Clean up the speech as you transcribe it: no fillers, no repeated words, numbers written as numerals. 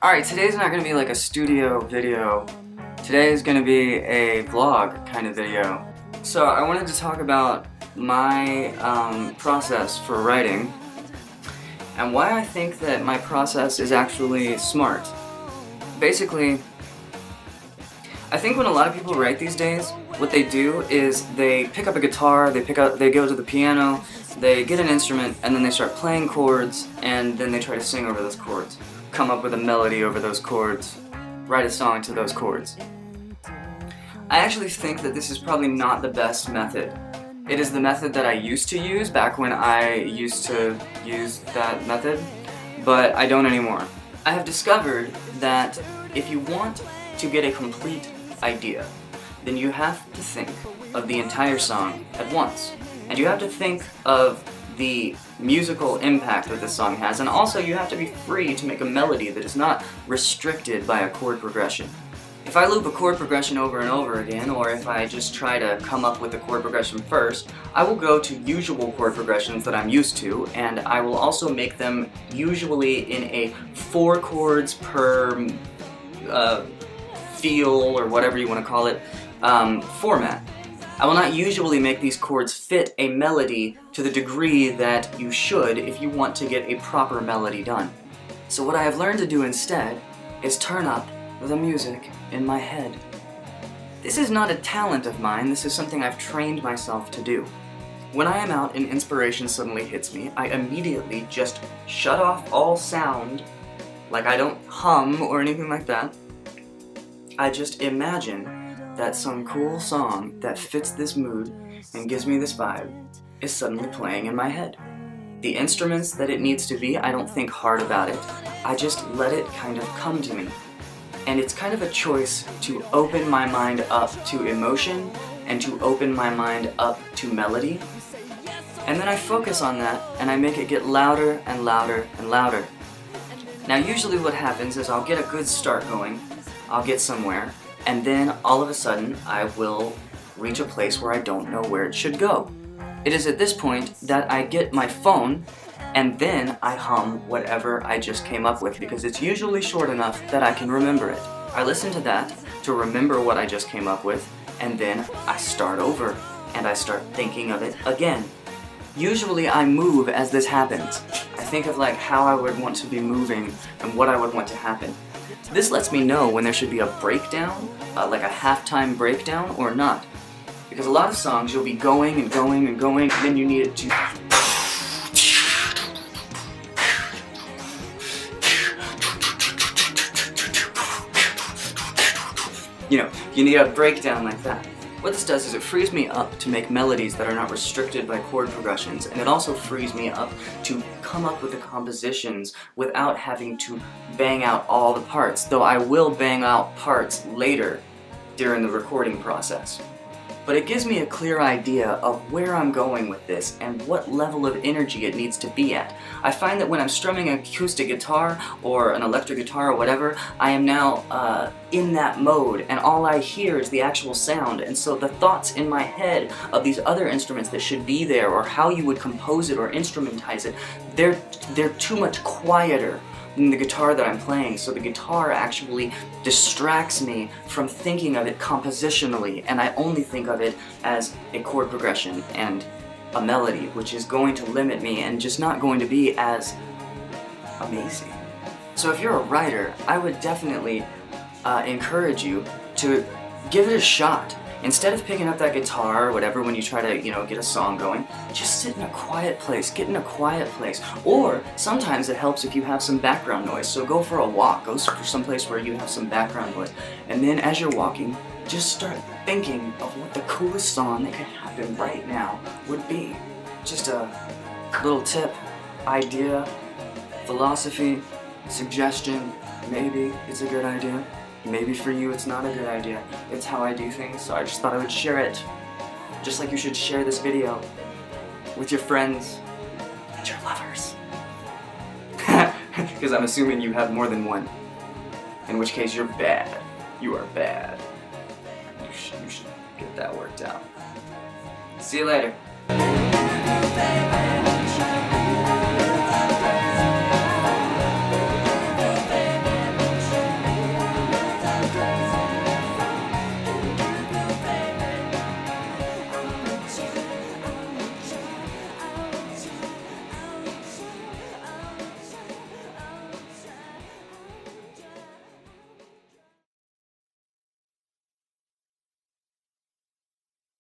Alright, today's not gonna be like a studio video. Today is gonna be a vlog kind of video. So I wanted to talk about my process for writing and why I think that my process is actually smart. Basically, I think when a lot of people write these days, what they do is they pick up a guitar, they go to the piano, they get an instrument, and then they start playing chords, and then they try to sing over those chords, come up with a melody over those chords, write a song to those chords. I actually think that this is probably not the best method. It is the method that I used to use back when I used to use that method, but I don't anymore. I have discovered that if you want to get a complete idea, then you have to think of the entire song at once. And you have to think of the musical impact that this song has, and also you have to be free to make a melody that is not restricted by a chord progression. If I loop a chord progression over and over again, or if I just try to come up with the chord progression first, I will go to usual chord progressions that I'm used to, and I will also make them usually in a 4 chords per feel, or whatever you want to call it, format. I will not usually make these chords fit a melody to the degree that you should if you want to get a proper melody done. So what I have learned to do instead is turn up the music in my head. This is not a talent of mine, this is something I've trained myself to do. When I am out and inspiration suddenly hits me, I immediately just shut off all sound, like I don't hum or anything like that. I just imagine that some cool song that fits this mood and gives me this vibe is suddenly playing in my head. The instruments that it needs to be, I don't think hard about it. I just let it kind of come to me. And it's kind of a choice to open my mind up to emotion and to open my mind up to melody. And then I focus on that and I make it get louder and louder and louder. Now usually what happens is I'll get a good start going, I'll get somewhere, and then all of a sudden I will reach a place where I don't know where it should go. It is at this point that I get my phone and then I hum whatever I just came up with, because it's usually short enough that I can remember it. I listen to that to remember what I just came up with, and then I start over and I start thinking of it again. Usually I move as this happens. I think of like how I would want to be moving and what I would want to happen. This lets me know when there should be a breakdown, like a halftime breakdown, or not. Because a lot of songs you'll be going and going and going, and then you need it to... You know, you need a breakdown like that. What this does is it frees me up to make melodies that are not restricted by chord progressions, and it also frees me up to come up with the compositions without having to bang out all the parts, though I will bang out parts later during the recording process. But it gives me a clear idea of where I'm going with this and what level of energy it needs to be at. I find that when I'm strumming an acoustic guitar or an electric guitar or whatever, I am now in that mode, and all I hear is the actual sound, and so the thoughts in my head of these other instruments that should be there, or how you would compose it or instrumentize it, they're too much quieter than the guitar that I'm playing, so the guitar actually distracts me from thinking of it compositionally, and I only think of it as a chord progression and a melody, which is going to limit me and just not going to be as amazing. So if you're a writer, I would definitely encourage you to give it a shot. Instead of picking up that guitar or whatever when you try to, get a song going, just sit in a quiet place, get in a quiet place. Or sometimes it helps if you have some background noise, so go for a walk, go for some place where you have some background noise. And then as you're walking, just start thinking of what the coolest song that could happen right now would be. Just a little tip, idea, philosophy, suggestion, maybe it's a good idea. Maybe for you it's not a good idea. It's how I do things, so I just thought I would share it. Just like you should share this video with your friends and your lovers. Because I'm assuming you have more than one. In which case you're bad. You are bad. You should get that worked out. See you later.